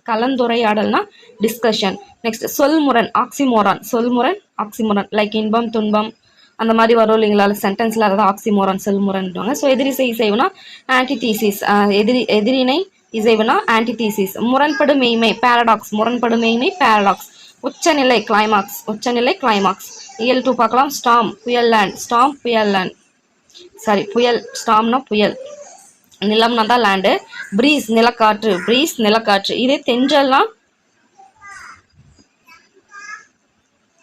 கலந்துரையாடல்னா டிஸ்கஷன். நெக்ஸ்ட் சொல்முரண் ஆக்சிமோரான், சொல்முரண் ஆக்சிமோரான். லைக் இன்பம் துன்பம் அந்த மாதிரி வரும் இல்லைங்களா சென்டென்ஸில், அதாவது ஆக்சிமோரான் சொல்முரன்வாங்க. ஸோ எதிரிசை இசைவுனா ஆன்டிதீசிஸ், எதிரினை இசைவுனா ஆன்டிதீசிஸ். முரண்படு மெய்மை பேரடாக்ஸ், முரண்படு மெய்மை பேரடாக்ஸ். உச்சநிலை கிளைமாக்ஸ், உச்சநிலை கிளைமாக்ஸ். இயல் 2 பார்க்கலாம். ஸ்டாம் புயல் லேண்ட், ஸ்டாம் புயல் லேண்ட், சாரி புயல், ஸ்டாம்னா புயல், நிலம்னா தான் லேண்டு. ப்ரீஸ் நிலக்காற்று, ப்ரீஸ் நிலக்காற்று. இதே தென்றல்னா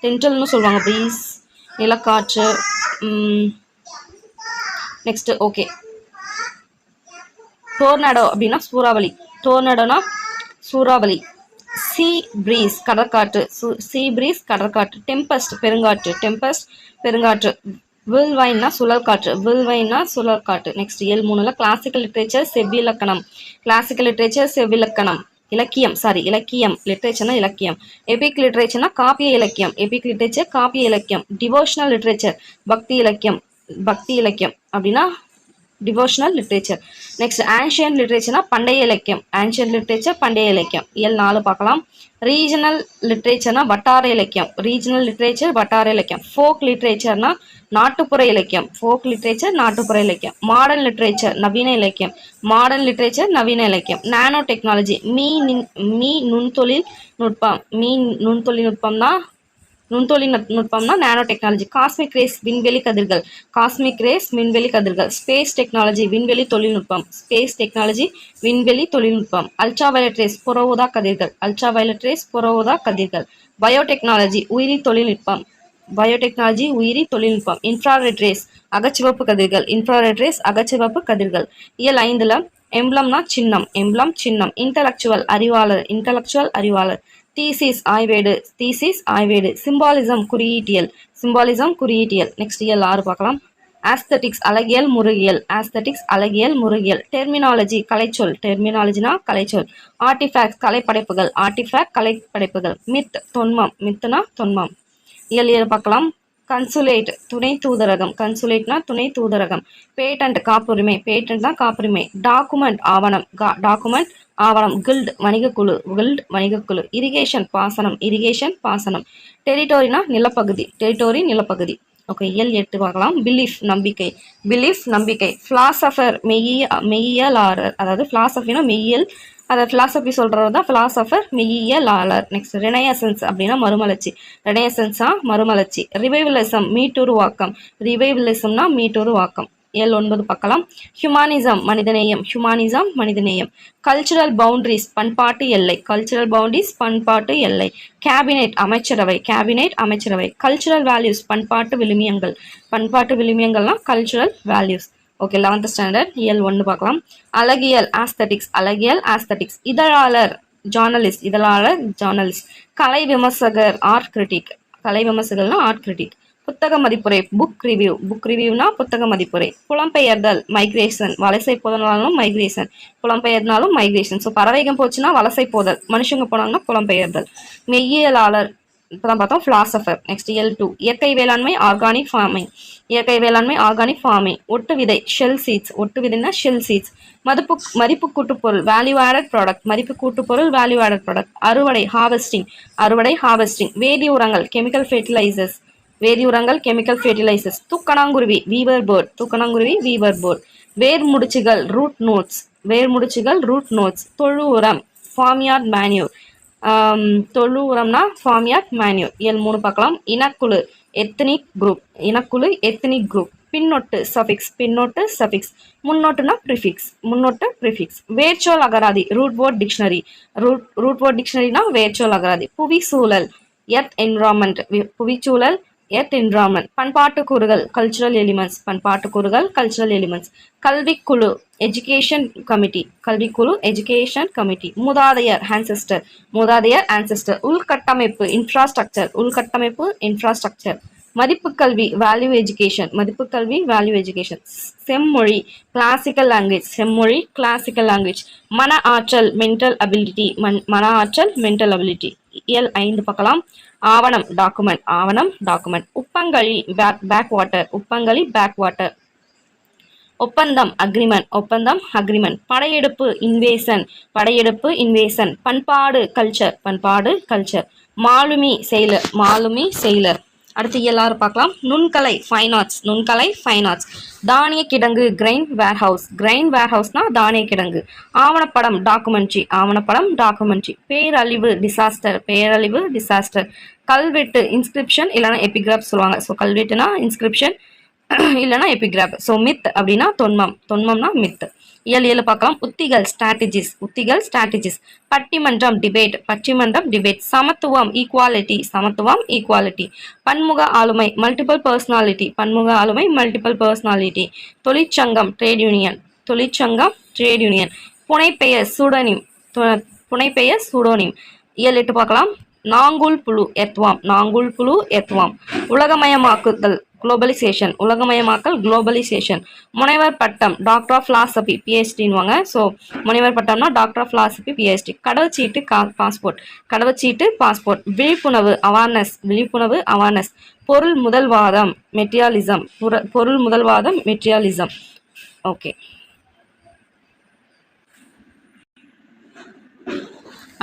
தென்றல்னு சொல்லுவாங்க, ப்ரீஸ் நிலக்காற்று. Next okay. டோர்னாடோ அப்படின்னா சூறாவளி, டோர்னாடோனா சூறாவளி. சி ப்ரீஸ் கடற்காற்று, சி ப்ரீஸ் கடற்காற்று. டெம்பஸ்ட் பெருங்காற்று, டெம்பஸ்ட் பெருங்காற்று. வில்வைன்னா சுழல் காற்று, வில்வைன்னா சுழல் காற்று. நெக்ஸ்ட் இயல் 3ல கிளாசிக்கல் லிட்ரேச்சர் செவ்விலக்கணம், கிளாசிக்கல் லிட்ரேச்சர் செவ்விலக்கணம். இலக்கியம், சாரி இலக்கியம், லிட்ரேச்சர்னா இலக்கியம். எபிக் லிட்ரேச்சர்னா காப்பிய இலக்கியம், எபிக் லிட்ரேச்சர் காப்பிய இலக்கியம். டிவோஷனல் லிட்ரேச்சர் பக்தி இலக்கியம், பக்தி இலக்கியம் அப்படின்னா டிவோஷனல் லிட்ரேச்சர். நெக்ஸ்ட் ஆன்ஷியன் லிட்ரேச்சர்னா பண்டைய இலக்கியம். ஆன்ஷியன் லிட்ரேச்சர் பண்டைய இலக்கியம். இயல் 4 பார்க்கலாம். ரீஜனல் லிட்ரேச்சர்னா வட்டார இலக்கியம். ரீஜனல் லிட்ரேச்சர் வட்டார இலக்கியம். ஃபோக் லிட்ரேச்சர்னா நாட்டுப்புற இலக்கியம். ஃபோக் லிட்ரேச்சர் நாட்டுப்புற இலக்கியம். மாடர்ன் லிட்ரேச்சர் நவீன இலக்கியம். மாடர்ன் லிட்ரேச்சர் நவீன இலக்கியம். நானோ டெக்னாலஜி மீ நுண்தொழில் நுட்பம். நுண்தொழில்நுட்பம்னா நானோ டெக்னாலஜி. காஸ்மிக் ரேஸ் விண்வெளி கதிர்கள். காஸ்மிக் ரேஸ் விண்வெளி கதிர்கள். ஸ்பேஸ் டெக்னாலஜி விண்வெளி தொழில்நுட்பம். ஸ்பேஸ் டெக்னாலஜி விண்வெளி தொழில்நுட்பம். அல்ட்ரா வயலட் ரேஸ் புற ஊதா கதிர்கள். அல்ட்ரா வயலட் ரேஸ் புற ஊதா கதிர்கள். பயோடெக்னாலஜி உயிரி தொழில்நுட்பம். பயோடெக்னாலஜி உயிரி தொழில்நுட்பம். இன்ஃப்ராரெட் ரேஸ் அகச்சிவப்பு கதிர்கள். இன்ஃப்ராரெட் ரேஸ் அகச்சிவப்பு கதிர்கள். இயல் 5ல எம்ப்ளம்னா சின்னம். எம்ப்ளம் சின்னம். இன்டலெக்சுவல் அறிவாளர். இன்டலெக்சுவல் அறிவாளர். தீசிஸ் ஆய்வேடு. தீசிஸ் ஆய்வேடு. சிம்பாலிசம் குறியீட்டியல். சிம்பாலிசம் குறியீட்டியல். நெக்ஸ்ட் இயல் 6 பார்க்கலாம். ஆஸ்தட்டிக்ஸ் அழகியல் முருகியல். ஆஸ்தட்டிக்ஸ் அழகியல் முருகியல். டெர்மினாலஜி கலைச்சொல். டெர்மினாலஜினா கலைச்சொல். ஆர்டிஃபேக்ட்ஸ் கலைப்படைப்புகள். ஆர்டிஃபேக்ட் கலைப்படைப்புகள். மித் தொன்மம். மித்துனா தொன்மம். இயல் 7 பார்க்கலாம். கன்சுலேட் துணை தூதரகம். கன்சுலேட்னா துணை தூதரகம். பேட்டன்ட் காப்புரிமை. பேட்டன்ட்னா காப்புரிமை. டாக்குமெண்ட் ஆவணம். டாக்குமெண்ட் ஆவணம். கில்ட் வணிகக்குழு. கில்ட் வணிகக்குழு. இரிகேஷன் பாசனம். இரிகேஷன் பாசனம். டெரிட்டோரினா நிலப்பகுதி. டெரிட்டோரி நிலப்பகுதி. ஓகே. இயல் 8 பார்க்கலாம். பிலீஃப் நம்பிக்கை. பிலீஃப் நம்பிக்கை. பிலாசபர் மெய்யியலாளர். அதாவது பிலாசபினா மெய்யியல். அதை பிலாசபி சொல்கிறது தான் பிலாசபர் மெய்யியலாளர். நெக்ஸ்ட் ரெனயசன்ஸ் அப்படின்னா மறுமலர்ச்சி. ரெனயசன்ஸா மறுமலர்ச்சி. ரிவைவலிசம் மீட்டுருவாக்கம். ரிவைவலிசம்னா மீட்டுருவாக்கம். இயல் 9 பார்க்கலாம். ஹியூமானிசம் மனிதநேயம். ஹியூமானிசம் மனிதநேயம். கல்ச்சுரல் பவுண்டரிஸ் பண்பாட்டு எல்லை. கல்ச்சுரல் பவுண்டரிஸ் பண்பாட்டு எல்லை. கேபினெட் அமைச்சரவை. கேபினெட் அமைச்சரவை. கல்ச்சுரல் வேல்யூஸ் பண்பாட்டு விழுமியங்கள். பண்பாட்டு விழுமியங்கள்னா cultural values. Okay. 11th standard இயல் 1 பார்க்கலாம். அழகியல் ஆஸ்தட்டிக்ஸ். அழகியல் ஆஸ்தட்டிக்ஸ். இதழாளர் ஜார்னலிஸ்ட். இதழாளர் ஜார்னலிஸ்ட். கலை விமர்சகர் ஆர்ட் கிரிட்டிக். கலை விமர்சகர்னா ஆர்ட் கிரிட்டிக். புத்தக மதிப்புரை புக் ரிவ்யூ. புக் ரிவ்யூனா புத்தக மதிப்புரை. புலம்பெயர்தல் மைக்ரேஷன். வலசை போதல்னாலும் மைக்ரேஷன். புலம்பெயர்னாலும் மைக்ரேஷன். ஸோ பறவைகம் போச்சுன்னா வலசை போதல். மனுஷங்க போனாங்கன்னா புலம்பெயர்தல். மெய்யியலாளர் இப்போதான் பார்த்தோம் பிலாசபர். நெக்ஸ்ட் இயல் 2 இயற்கை வேளாண்மை ஆர்கானிக் ஃபார்மிங். இயற்கை வேளாண்மை ஆர்கானிக் ஃபார்மிங். ஒட்டு விதை ஷெல் சீட்ஸ். ஒட்டு விதைனா ஷெல் சீட்ஸ். மதிப்பு கூட்டுப்பொருள் வேல்யூ ஆடட் ப்ராடக்ட். மதிப்பு கூட்டுப்பொருள் வேல்யூ ஆடட் ப்ராடக்ட். அறுவடை ஹார்வெஸ்டிங். அறுவடை ஹார்வெஸ்டிங். வேதி உரங்கள் கெமிக்கல் ஃபெர்டிலைசர்ஸ். வேதி உரங்கள் கெமிக்கல் ஃபெர்டிலைசர்ஸ். தூக்கணாங்குருவி வீவர் பேர்ட். தூக்கணாங்குருவி வீவர் பேர்ட். வேர் முடிச்சுகள் ரூட் நோட்ஸ். வேர் முடிச்சுகள் ரூட் நோட்ஸ். தொழு உரம் ஃபார்ம்யார்ட் மேன்யூர். தொழு உரம்னா ஃபார்ம்யார்ட் மேன்யூர். இயல் 3 பார்க்கலாம். இனக்குழு எத்தனிக் குரூப். இனக்குழு எத்தனிக் குரூப். பின்னொட்டு சஃபிக்ஸ். பின்னொட்டு சஃபிக்ஸ். முன்னொட்டுனா ப்ரிஃபிக்ஸ். முன்னொட்டு ப்ரிஃபிக்ஸ். வேர்ச்சொல் அகராதி root word dictionary. Root word டிக்ஷனரினா வேர்ச்சொல் அகராதி. புவி சூழல் எர்த் என்விரான்மெண்ட். புவிச்சூழல் எர்த் என்விரான்மெண்ட். பண்பாட்டு கூறுகள் கல்ச்சுரல் எலிமெண்ட்ஸ். பண்பாட்டு கூறுகள் கல்ச்சுரல் எலிமெண்ட்ஸ். கல்விக்குழு எஜுகேஷன் கமிட்டி. கல்விக்குழு எஜுகேஷன் கமிட்டி. மூதாதையர் ஆன்செஸ்டர். மூதாதையர் ஆன்செஸ்டர். உள்கட்டமைப்பு இன்ஃப்ராஸ்ட்ரக்சர். உள்கட்டமைப்பு இன்ஃப்ராஸ்ட்ரக்சர். மதிப்பு கல்வி வேல்யூ எஜுகேஷன். மதிப்பு கல்வி வேல்யூ எஜுகேஷன். செம்மொழி கிளாசிக்கல் லாங்குவேஜ். செம்மொழி கிளாசிக்கல் லாங்குவேஜ். மன ஆற்றல் மென்டல் அபிலிட்டி. மன ஆற்றல் மென்டல் அபிலிட்டி. இயல் 5 பார்க்கலாம். ஆவணம் டாக்குமெண்ட். ஆவணம் டாக்குமெண்ட். உப்பங்களி பேக் வாட்டர். உப்பங்களி பேக் வாட்டர். ஒப்பந்தம் அக்ரிமெண்ட். ஒப்பந்தம் அக்ரிமெண்ட். படையெடுப்பு இன்வேசன். படையெடுப்பு இன்வேசன். பண்பாடு கல்ச்சர். பண்பாடு கல்ச்சர். மாலுமி செயலர். மாலுமி செயலர். அடுத்து எல்லாரும் பார்க்கலாம். நுண்கலை ஃபைன் ஆர்ட்ஸ். நுண்கலை ஃபைன் ஆர்ட்ஸ். தானிய கிடங்கு கிரைன் வேர்ஹவுஸ். கிரைன் வேர்ஹவுஸ்னா தானிய கிடங்கு. ஆவணப்படம் டாக்குமெண்ட்ரி. ஆவணப்படம் டாக்குமெண்ட்ரி. பேரழிவு டிசாஸ்டர். பேரழிவு டிசாஸ்டர். கல்வெட்டு இன்ஸ்கிரிப்ஷன் இல்லைனா எபிகிராஃப் சொல்லுவாங்க. ஸோ கல்வெட்டுனா இன்ஸ்கிரிப்ஷன் இல்லைனா எபிகிராஃப். ஸோ மித் அப்படின்னா தொன்மம். தொன்மம்னா மித். இயல் 7 பார்க்கலாம். உத்திகள் ஸ்ட்ராட்டஜிஸ். உத்திகள் ஸ்ட்ராட்டஜிஸ். பட்டிமன்றம் டிபேட். பட்டிமன்றம் டிபேட். சமத்துவம் ஈக்குவாலிட்டி. சமத்துவம் ஈக்குவாலிட்டி. பன்முக ஆளுமை மல்டிபிள் பர்சனாலிட்டி. பன்முக ஆளுமை மல்டிபிள் பர்சனாலிட்டி. தொழிற்சங்கம் ட்ரேட் யூனியன். தொழிற்சங்கம் ட்ரேட் யூனியன். புனைப்பெயர் சூடோனிம். புனைப்பெயர் சூடோனிம். இயல் 8 பார்க்கலாம். நாங்குல் புழு எர்த்வாம். நாங்குல் புழு எர்த்வாம். உலகமயமாக்குதல் குளோபலைசேஷன். உலகமயமாக்கல் குளோபலைசேஷன். முனைவர் பட்டம் டாக்டர் ஆஃப் பிலாசபி பிஹெச்டின்வாங்க. ஸோ முனைவர் பட்டம்னா டாக்டர் ஆஃப் பிலாசபி பிஹெச்டி. கடவுச்சீட்டு பாஸ்போர்ட். கடவுச்சீட்டு பாஸ்போர்ட். விழிப்புணர்வு அவேர்னஸ். விழிப்புணர்வு அவேர்னஸ். பொருள் முதல்வாதம் மெட்டீரியலிசம். பொருள் முதல்வாதம் மெட்டீரியலிசம். ஓகே.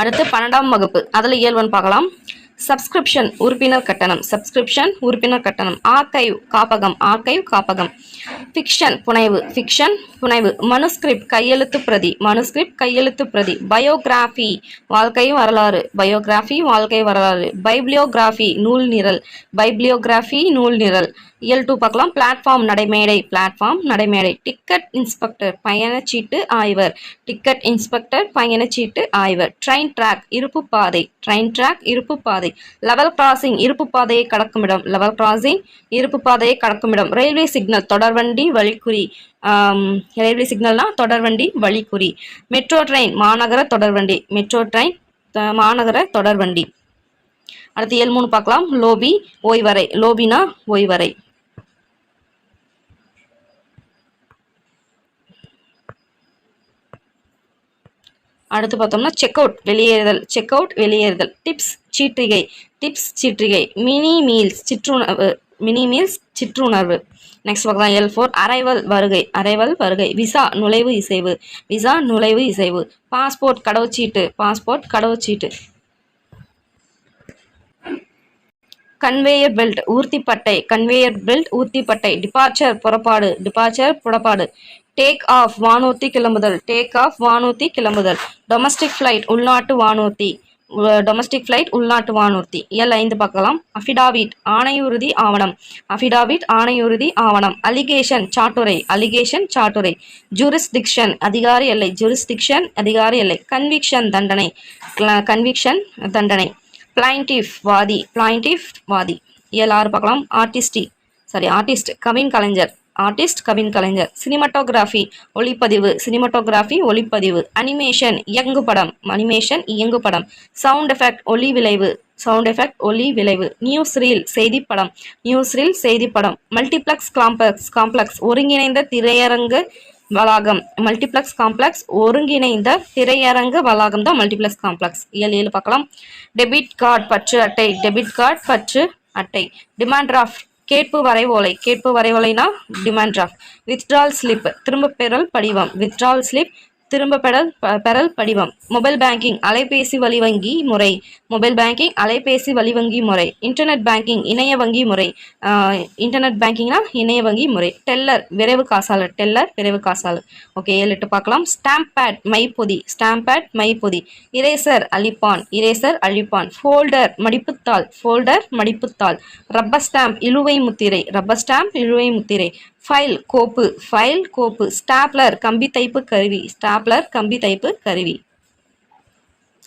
அடுத்து 12ஆம் வகுப்பு அதில் இயல் 1 பார்க்கலாம். சப்ஸ்கிரிப்ஷன் உறுப்பினர் கட்டணம். சப்ஸ்கிரிப்ஷன் உறுப்பினர் கட்டணம். ஆர்கைவ் காப்பகம். ஆர்கைவ் காப்பகம். ஃபிக்ஷன் புனைவு. ஃபிக்ஷன் புனைவு. மனுஸ்கிரிப்ட் கையெழுத்து பிரதி. மனுஸ்கிரிப்ட் கையெழுத்து பிரதி. பயோகிராஃபி வாழ்க்கை வரலாறு. பயோகிராஃபி வாழ்க்கை வரலாறு. பைப்ளியோகிராஃபி நூல் நிரல். பைப்ளியோகிராஃபி நூல் நிரல். இயல் 2 பார்க்கலாம். பிளாட்ஃபார்ம் நடைமேடை. பிளாட்ஃபார்ம் நடைமேடை. டிக்கெட் இன்ஸ்பெக்டர் பயணச்சீட்டு ஆய்வர். டிக்கெட் இன்ஸ்பெக்டர் பயணச்சீட்டு ஆய்வர். ட்ரெயின் ட்ராக் இருப்பு பாதை. ட்ரெயின் ட்ராக் இருப்பு பாதை. லெவல் கிராசிங் இருப்பு பாதையை கடக்குமிடம். லெவல் கிராசிங் இருப்பு பாதையை கடக்குமிடம். ரயில்வே சிக்னல் தொடர்வண்டி வழிக்குறி. ரயில்வே சிக்னல்னா தொடர்வண்டி வழிக்குறி. மெட்ரோ ட்ரெயின் மாநகர தொடர்வண்டி. மெட்ரோ ட்ரெயின் மாநகர தொடர்வண்டி. அடுத்து இயல் 3 பார்க்கலாம். லோபி ஓய்வறை. லோபினா ஓய்வறை. அடுத்து பார்த்தோம்னா செக் அவுட் வெளியேறுதல். செக் அவுட் வெளியேறுதல். டிப்ஸ் சீற்றிகை. டிப்ஸ் சீற்றிகை. மினி மீல்ஸ் சிற்றுணர்வு. மினி மீல்ஸ் சிற்றுணர்வு. நெக்ஸ்ட் பார்க்கலாம் இயல் 4 அரைவல் வருகை. அரைவல் வருகை. விசா நுழைவு இசைவு. விசா நுழைவு இசைவு. பாஸ்போர்ட் கடவுச்சீட்டு. பாஸ்போர்ட் கடவுச்சீட்டு. கன்வேயர் பெல்ட் ஊர்த்திப்பட்டை. கன்வேயர் பெல்ட் ஊர்த்திப்பட்டை. டிபார்ச்சர் புறப்பாடு. டிபார்ச்சர் புறப்பாடு. டேக் ஆஃப் வானூர்த்தி கிளம்புதல். டேக் ஆஃப் வானூர்த்தி கிளம்புதல். டொமஸ்டிக் ஃப்ளைட் உள்நாட்டு வானூர்த்தி. டொமஸ்டிக் ஃப்ளைட் உள்நாட்டு வானூர்த்தி. இயல் 5 பார்க்கலாம். அஃபிடாவிட் ஆணையுறுதி ஆவணம். அஃபிடாவிட் ஆணையுறுதி ஆவணம். அலிகேஷன் சாட்டுரை. அலிகேஷன் சாட்டுரை. ஜூரிஸ்டிக்ஷன் அதிகார எல்லை. ஜூரிஸ்டிக்ஷன் அதிகார எல்லை. கன்விக்ஷன் தண்டனை. கன்விக்ஷன் தண்டனை. பிளைண்டிஃப் வாதி. பிளைண்டிஃப் வாதி. இயல் 6 பார்க்கலாம். ஆர்டிஸ்ட் கவின் கலைஞர். ஆர்டிஸ்ட் கவின் கலைஞர். சினிமாட்டோகிராஃபி ஒளிப்பதிவு. சினிமாட்டோகிராஃபி ஒளிப்பதிவு. அனிமேஷன் இயங்குபடம். அனிமேஷன் இயங்குபடம். சவுண்ட் எஃபெக்ட் ஒலி விளைவு. சவுண்ட் எஃபெக்ட் ஒலி விளைவு. நியூஸ் ரீல் செய்திப்படம். நியூஸ் ரீல் செய்திப்படம். மல்டிப்ளெக்ஸ் காம்ப்ளெக்ஸ் ஒருங்கிணைந்த திரையரங்கு வளாகம். மல்டிப்ளெக்ஸ் காம்ப்ளெக்ஸ் ஒருங்கிணைந்த திரையரங்கு வளாகம் தான் மல்டிப்ளெக்ஸ் காம்ப்ளெக்ஸ். இயல் 7 பார்க்கலாம். டெபிட் கார்டு பற்று அட்டை. டெபிட் கார்டு பற்று அட்டை. டிமாண்ட் டிராஃப்ட் கேட்பு வரைவோலை. கேட்பு வரைவோலைனா டிமாண்ட் டிராஃப்ட். வித்ட்ரால் ஸ்லிப் திரும்ப பெறல் படிவம். வித்ட்ரால் ஸ்லிப் திரும்ப பெறல் படிவம். மொபைல் பேங்கிங் அலைபேசி வழிவங்கி முறை. மொபைல் பேங்கிங் அலைபேசி வழிவங்கி முறை. இன்டர்நெட் பேங்கிங் இணைய வங்கி முறை. இன்டர்நெட் பேங்கிங்னா இணைய வங்கி முறை. டெல்லர் விரைவு காசாளர். டெல்லர் விரைவு காசாளர். ஓகே 7 பார்க்கலாம். ஸ்டாம்ப் பேட் மைப்பொதி. ஸ்டாம்ப் பேட் மைப்பொதி. இரேசர் அழிப்பான். இரேசர் அழிப்பான். ஃபோல்டர் மடிப்புத்தாள். ஃபோல்டர் மடிப்புத்தாள். ரப்பர் ஸ்டாம்ப் இழுவை முத்திரை. ரப்பர் ஸ்டாம்ப் இழுவை முத்திரை. ஃபைல் கோப்பு. ஃபைல் கோப்பு. ஸ்டாப்லர் கம்பி தைப்பு கருவி. ஸ்டாப்லர் கம்பி தைப்பு கருவி.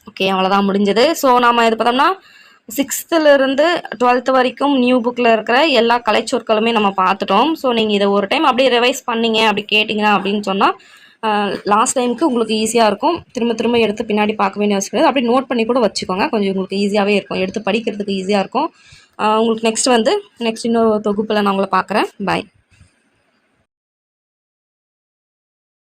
ஓகே அவ்வளோதான் முடிஞ்சது. ஸோ நாம் இது பார்த்தோம்னா 6th இருந்து 12th வரைக்கும் நியூ புக்கில் இருக்கிற எல்லா கலைச்சொற்களுமே நம்ம பார்த்துட்டோம். ஸோ நீங்கள் இதை ஒரு டைம் அப்படியே ரிவைஸ் பண்ணீங்க அப்படி கேட்டிங்க அப்படின்னு சொன்னால் லாஸ்ட் டைமுக்கு உங்களுக்கு ஈஸியாக இருக்கும். திரும்ப திரும்ப எடுத்து பின்னாடி பார்க்க வேண்டிய அவசியம் கிடையாது. அப்படி நோட் பண்ணி கூட வச்சுக்கோங்க. கொஞ்சம் உங்களுக்கு ஈஸியாகவே இருக்கும். எடுத்து படிக்கிறதுக்கு ஈஸியாக இருக்கும். உங்களுக்கு நெக்ஸ்ட் இன்னொரு தொகுப்பில் நான் உங்களை பார்க்குறேன். பாய்.